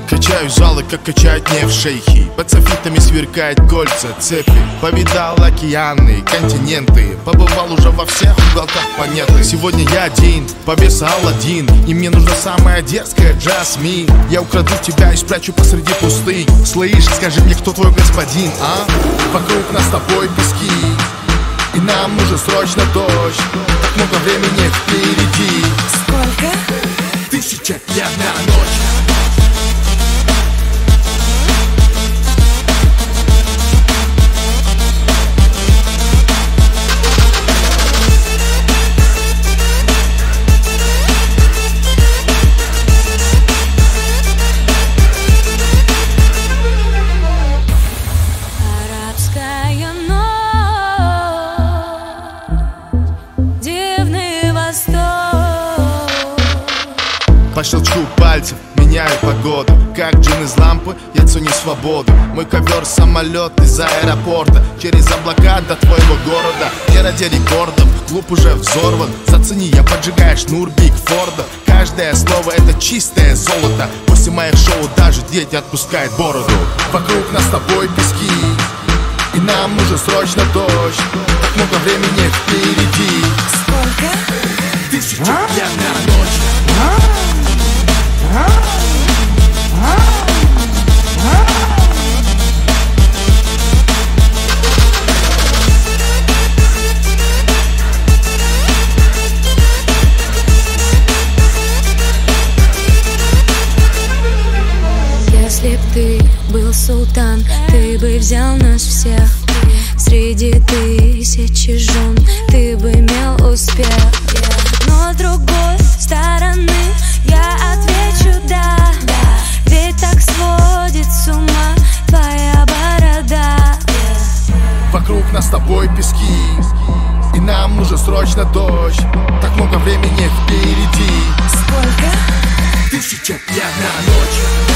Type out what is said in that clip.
Качаю залы, как качают нефть шейхи. Под софитами сверкает кольца, цепи. Повидал океаны, континенты. Побывал уже во всех уголках планеты. Сегодня я один, повеса Аладдин. И мне нужна самая дерзкая Джасмин. Я украду тебя и спрячу посреди пустынь. Слышь, скажи мне, кто твой господин, а? Вокруг нас с тобой пески, и нам нужен срочно дождь. Так много времени впереди. Сколько? 1001 ночь. Арабская ночь, дивный восток. По щелчку пальцев меняю погоду. Как джин из лампы, я ценю свободу. Мой ковер самолет из аэропорта, через облака до твоего города. Не ради рекордов, клуб уже взорван. Зацени, я поджигаю шнур Бигфорда. Каждое слово это чистое золото. После моих шоу даже дети отпускают бороду. Вокруг нас с тобой пески, и нам нужен срочно дождь. Так много времени впереди. Сколько? 1001 ночь. Если б ты был султан, ты бы взял нас всех. Среди тысячи жен ты бы имел успех. Но с другой стороны я отвечу да, ведь так сводит с ума твоя борода. Вокруг нас с тобой пески, и нам нужен срочно дождь. Так много времени впереди. Сколько? 1001 ночь.